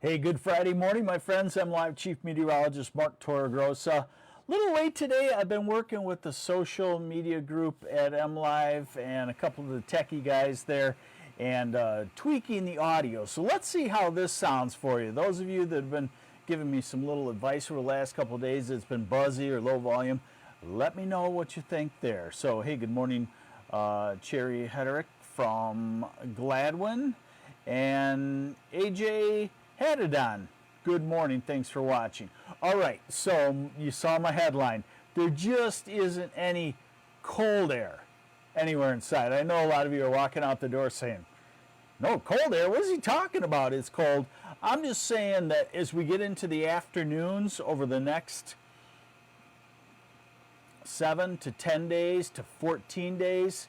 Hey, good Friday morning, my friends. I'm Live Chief Meteorologist Mark Torregrossa. A little late today. I've been working with the social media group at MLive and a couple of the techie guys there and tweaking the audio. So let's see how this sounds for you. Those of you that have been giving me some little advice over the last couple of days, it's been buzzy or low volume, let me know what you think there. So, hey, good morning, Cherry Hederick from Gladwin and AJ Hadadon. Good morning. Thanks for watching. All right, so you saw my headline. There just isn't any cold air anywhere inside. I know a lot of you are walking out the door saying, no, cold air? What is he talking about? It's cold. I'm just saying that as we get into the afternoons over the next 7 to 10 days to 14 days,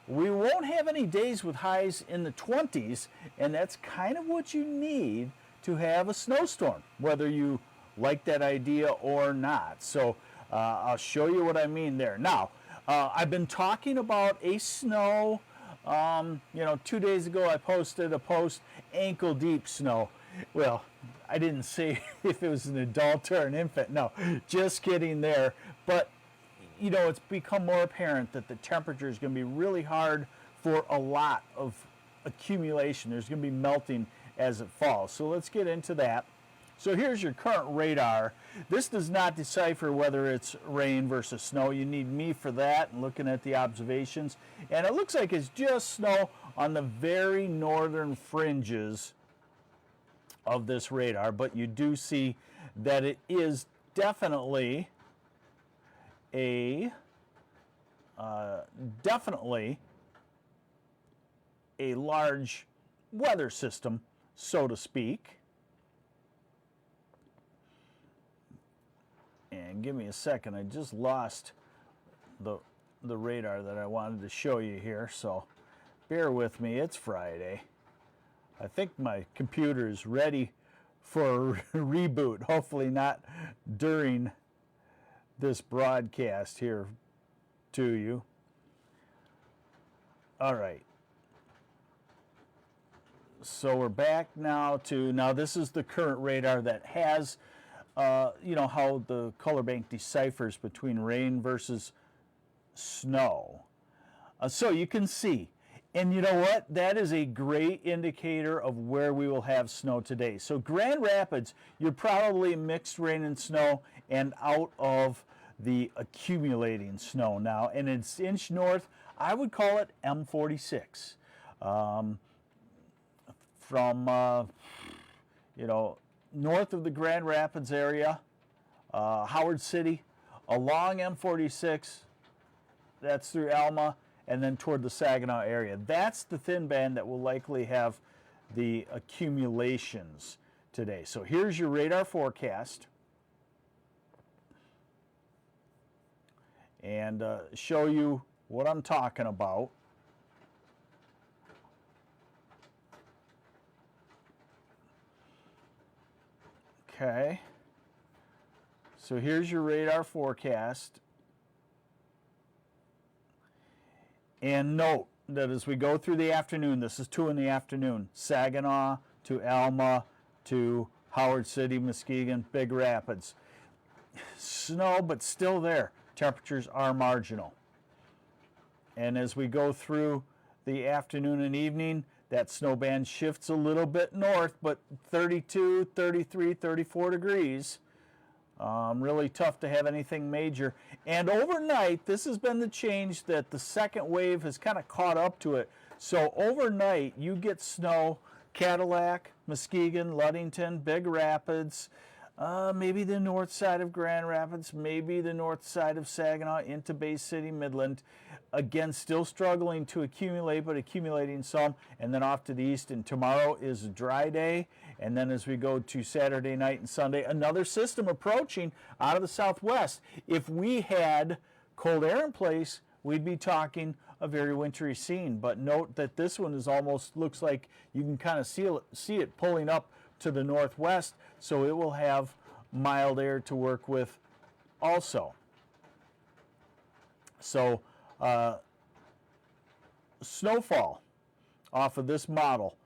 we won't have any days with highs in the 20s, and that's kind of what you need to have a snowstorm, whether you like that idea or not. So I'll show you what I mean there. Now, I've been talking about a snow, 2 days ago I posted a post, ankle deep snow. Well, I didn't say if it was an adult or an infant. No, just kidding there. But, it's become more apparent that the temperature is going to be really hard for a lot of accumulation. There's going to be melting as it falls. So let's get into that. So here's your current radar. This does not decipher whether it's rain versus snow. You need me for that and looking at the observations. And it looks like it's just snow on the very northern fringes of this radar, but you do see that it is definitely a large weather system, so to speak. And give me a second, I just lost the radar that I wanted to show you here, so bear with me. It's Friday. I think my computer is ready for a reboot, hopefully not during this broadcast here to you. All right. So we're back now this is the current radar that has, how the color bank deciphers between rain versus snow. So you can see, and you know what? That is a great indicator of where we will have snow today. So Grand Rapids, you're probably mixed rain and snow and out of the accumulating snow now. And it's inch north, I would call it M46. From north of the Grand Rapids area, Howard City, along M46, that's through Alma, and then toward the Saginaw area. That's the thin band that will likely have the accumulations today. So here's your radar forecast, and show you what I'm talking about. Okay, so here's your radar forecast. And note that as we go through the afternoon, this is 2 in the afternoon, Saginaw to Alma to Howard City, Muskegon, Big Rapids. Snow, but still there. Temperatures are marginal. And as we go through the afternoon and evening, that snow band shifts a little bit north, but 32, 33, 34 degrees. Really tough to have anything major. And overnight, this has been the change that the second wave has kind of caught up to it. So overnight, you get snow, Cadillac, Muskegon, Ludington, Big Rapids, maybe the north side of Grand Rapids, maybe the north side of Saginaw into Bay City, Midland. Again, still struggling to accumulate, but accumulating some, and then off to the east. And tomorrow is a dry day, and then as we go to Saturday night and Sunday, another system approaching out of the southwest. If we had cold air in place, we'd be talking a very wintry scene. But note that this one is almost, looks like you can kind of see it pulling up to the northwest, so it will have mild air to work with also. So snowfall off of this model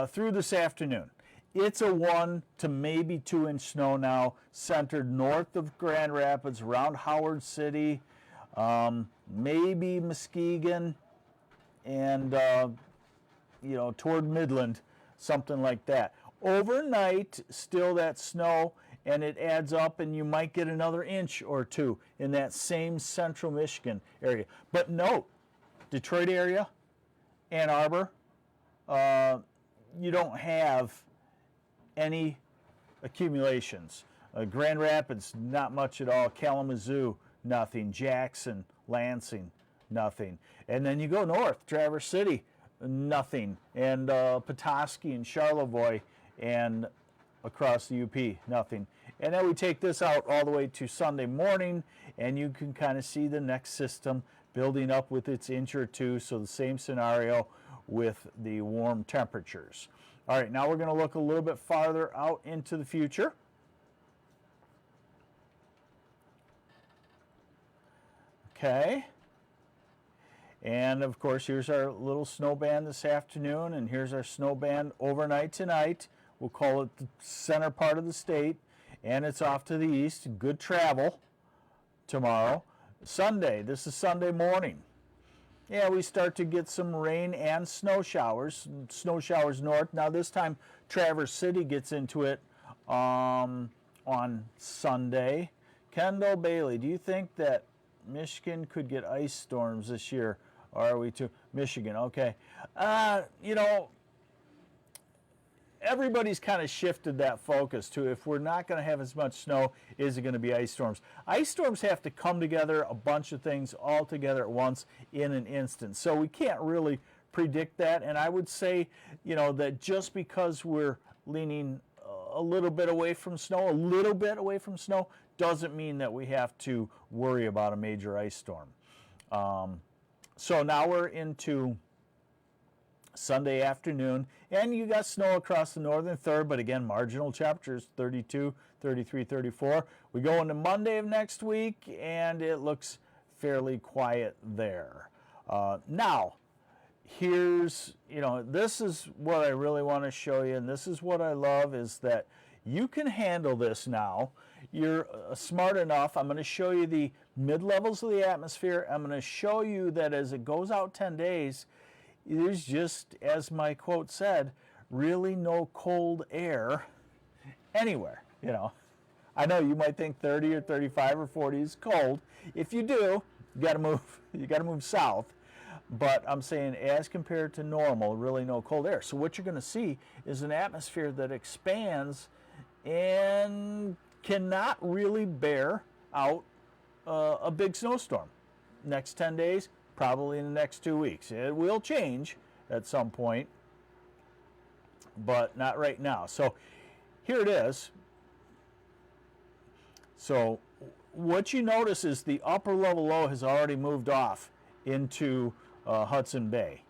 through this afternoon. It's a 1 to maybe 2 inch snow now, centered north of Grand Rapids, around Howard City, maybe Muskegon, and you know, toward Midland, something like that. Overnight, still that snow, and it adds up, and you might get another inch or 2 in that same central Michigan area. But note, Detroit area, Ann Arbor, you don't have any accumulations. Grand Rapids, not much at all. Kalamazoo, nothing. Jackson, Lansing, nothing. And then you go north, Traverse City, nothing. And Petoskey and Charlevoix and across the UP, nothing. And then we take this out all the way to Sunday morning, and you can kind of see the next system building up with its inch or 2, so the same scenario with the warm temperatures. All right, now we're going to look a little bit farther out into the future. Okay. And of course, here's our little snow band this afternoon, and here's our snow band overnight tonight. We'll call it the center part of the state, and it's off to the east. Good travel tomorrow. Sunday, this is Sunday morning. Yeah, we start to get some rain and snow showers north. Now this time Traverse City gets into it on Sunday. Kendall Bailey, do you think that Michigan could get ice storms this year? Or are we to Michigan? Okay. You know, everybody's kind of shifted that focus to, if we're not going to have as much snow, is it going to be ice storms? Ice storms have to come together, a bunch of things all together at once in an instant. So we can't really predict that. And I would say, you know, that just because we're leaning a little bit away from snow, doesn't mean that we have to worry about a major ice storm. So now we're into Sunday afternoon, and you got snow across the northern third, but again, marginal temperatures, 32, 33, 34. We go into Monday of next week, and it looks fairly quiet there. Now, here's, you know, this is what I really want to show you, and this is what I love, is that you can handle this now. You're smart enough. I'm going to show you the mid-levels of the atmosphere. I'm going to show you that as it goes out 10 days, there's just, as my quote said, really no cold air anywhere. You know, I know you might think 30 or 35 or 40 is cold. If you do, you got to move. You got to move south. But I'm saying, as compared to normal, really no cold air. So what you're going to see is an atmosphere that expands and cannot really bear out a big snowstorm. Next 10 days, probably in the next 2 weeks. It will change at some point, but not right now. So here it is. So what you notice is the upper level low has already moved off into Hudson Bay.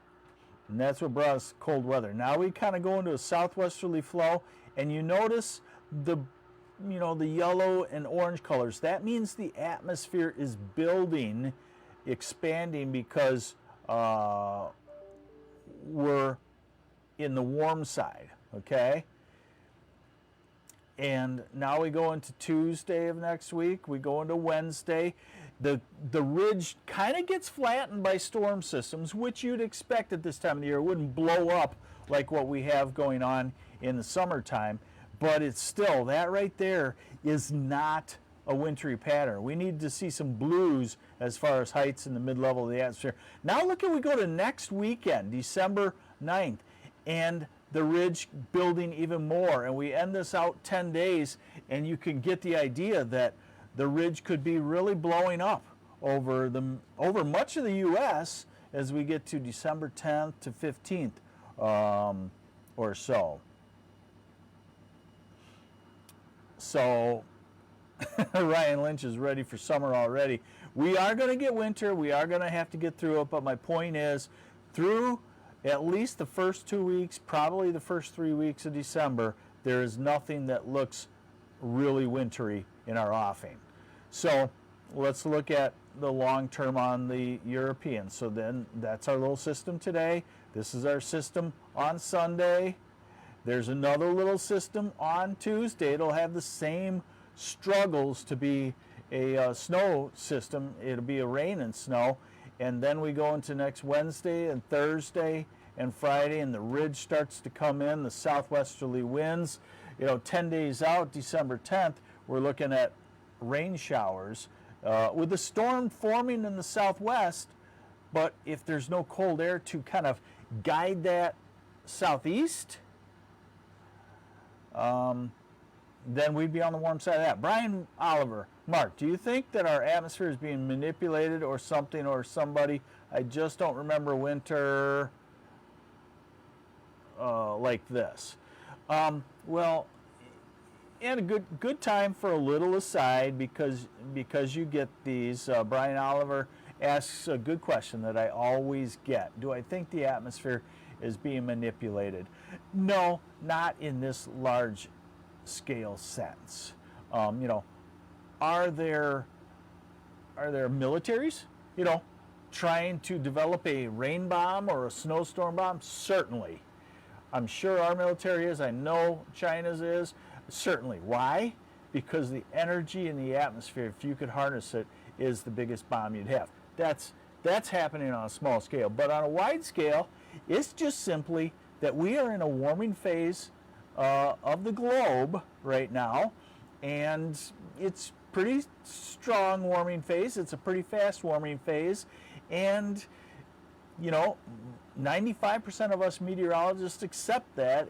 And that's what brought us cold weather. Now we kind of go into a southwesterly flow, and you notice the yellow and orange colors. That means the atmosphere is building, expanding, because we're in the warm side, okay? And now we go into Tuesday of next week. We go into Wednesday. The ridge kind of gets flattened by storm systems, which you'd expect at this time of the year. It wouldn't blow up like what we have going on in the summertime, but it's still, that right there is not a wintry pattern. We need to see some blues as far as heights in the mid-level of the atmosphere. Now look at, we go to next weekend, December 9th, and the ridge building even more, and we end this out 10 days, and you can get the idea that the ridge could be really blowing up over much of the U.S. as we get to December 10th to 15th or so. So Ryan Lynch is ready for summer already. We are going to get winter. We are going to have to get through it, but my point is, through at least the first 2 weeks, probably the first 3 weeks of December, there is nothing that looks really wintry in our offing. So let's look at the long term on the European. So then that's our little system today. This is our system on Sunday. There's another little system on Tuesday. It'll have the same struggles to be a snow system. It'll be a rain and snow. And then we go into next Wednesday and Thursday and Friday, and the ridge starts to come in, the southwesterly winds. 10 days out, December 10th, we're looking at rain showers with a storm forming in the southwest. But if there's no cold air to kind of guide that southeast, then we'd be on the warm side of that. Brian Oliver, Mark, do you think that our atmosphere is being manipulated or something or somebody? I just don't remember winter like this. Well, and a good time for a little aside because you get these. Brian Oliver asks a good question that I always get. Do I think the atmosphere is being manipulated? No, not in this large scale sense. Are there militaries, trying to develop a rain bomb or a snowstorm bomb? Certainly. I'm sure our military is. I know China's is. Certainly. Why? Because the energy in the atmosphere, if you could harness it, is the biggest bomb you'd have. That's happening on a small scale. But on a wide scale, it's just simply that we are in a warming phase of the globe right now, and it's pretty strong warming phase. It's a pretty fast warming phase, and 95% of us meteorologists accept that,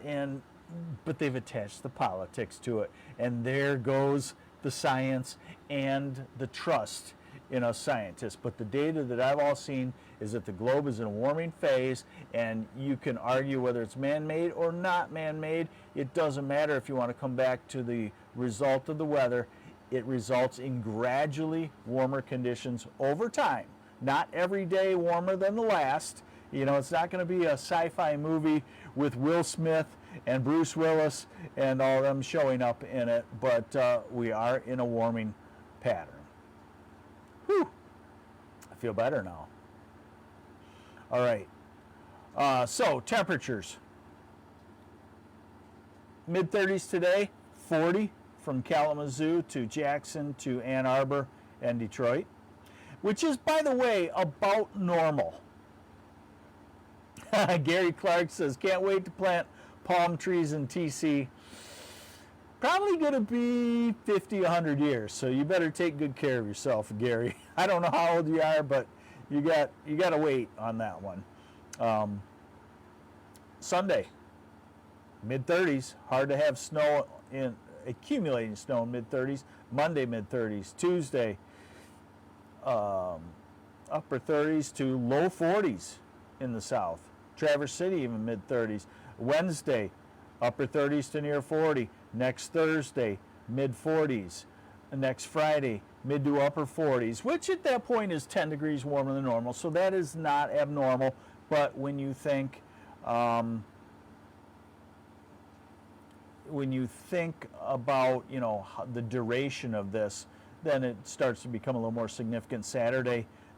but they've attached the politics to it, and there goes the science and the trust in us scientists. But the data that I've all seen is that the globe is in a warming phase, and you can argue whether it's man-made or not man-made. It doesn't matter if you want to come back to the result of the weather. It results in gradually warmer conditions over time. Not every day warmer than the last. It's not going to be a sci-fi movie with Will Smith and Bruce Willis and all of them showing up in it, but we are in a warming pattern. Whew. I feel better now. All right. So temperatures. Mid-30s today, 40 from Kalamazoo to Jackson to Ann Arbor and Detroit, which is, by the way, about normal. Gary Clark says, can't wait to plant palm trees in TC. Probably going to be 50, 100 years, so you better take good care of yourself, Gary. I don't know how old you are, but you got to wait on that one. Sunday, mid-30s. Hard to have snow in accumulating snow in mid-30s. Monday, mid-30s. Tuesday, upper 30s to low 40s in the south. Traverse City, even mid-30s. Wednesday, upper 30s to near 40. Next Thursday, mid-40s. Next Friday, mid to upper 40s, which at that point is 10 degrees warmer than normal. So that is not abnormal. But when you think about the duration of this, then it starts to become a little more significant.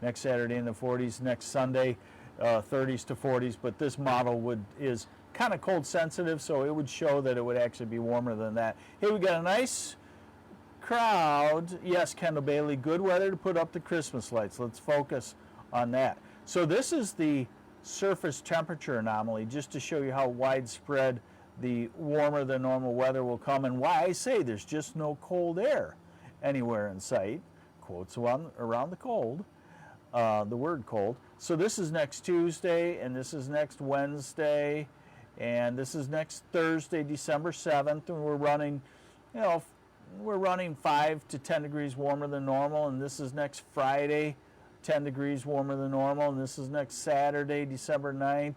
Next Saturday in the 40s. Next Sunday, 30s to 40s. But this model is kind of cold sensitive, so it would show that it would actually be warmer than that. Hey, we got a nice crowd. Yes, Kendall Bailey, good weather to put up the Christmas lights. Let's focus on that. So this is the surface temperature anomaly, just to show you how widespread the warmer than normal weather will come, and why I say there's just no cold air anywhere in sight. Quotes around the cold, the word cold. So this is next Tuesday, and this is next Wednesday, and this is next Thursday, December 7th, and we're running 5 to 10 degrees warmer than normal, and this is next Friday, 10 degrees warmer than normal, and this is next Saturday, December 9th,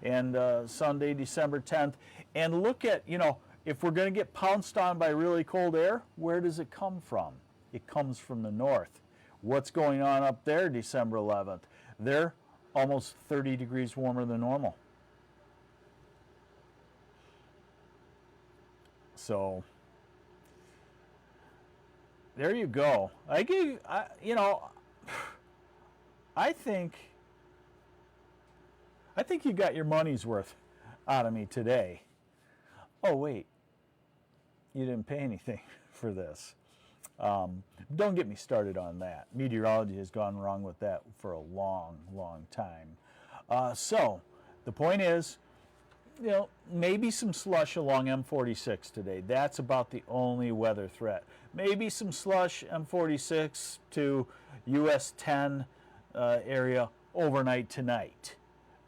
and Sunday, December 10th. And look at, if we're going to get pounced on by really cold air, where does it come from? It comes from the north. What's going on up there December 11th? They're almost 30 degrees warmer than normal. So there you go. I think you got your money's worth out of me today. Oh, wait, you didn't pay anything for this. Don't get me started on that. Meteorology has gone wrong with that for a long, long time. So the point is, maybe some slush along M46 today. That's about the only weather threat. Maybe some slush M46 to US 10 area overnight tonight.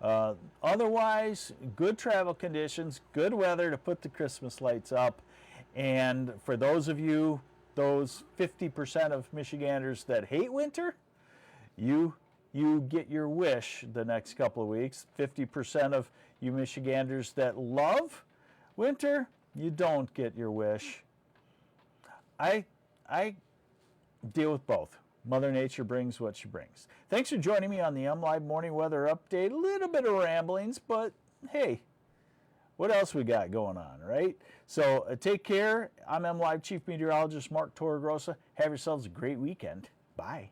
Otherwise, good travel conditions, good weather to put the Christmas lights up. And for those of you, those 50% of Michiganders that hate winter, you get your wish the next couple of weeks. 50% of you Michiganders that love winter, you don't get your wish. I deal with both. Mother Nature brings what she brings. Thanks for joining me on the MLive Morning Weather Update. A little bit of ramblings, but hey, what else we got going on, right? So take care. I'm MLive Chief Meteorologist Mark Torregrossa. Have yourselves a great weekend. Bye.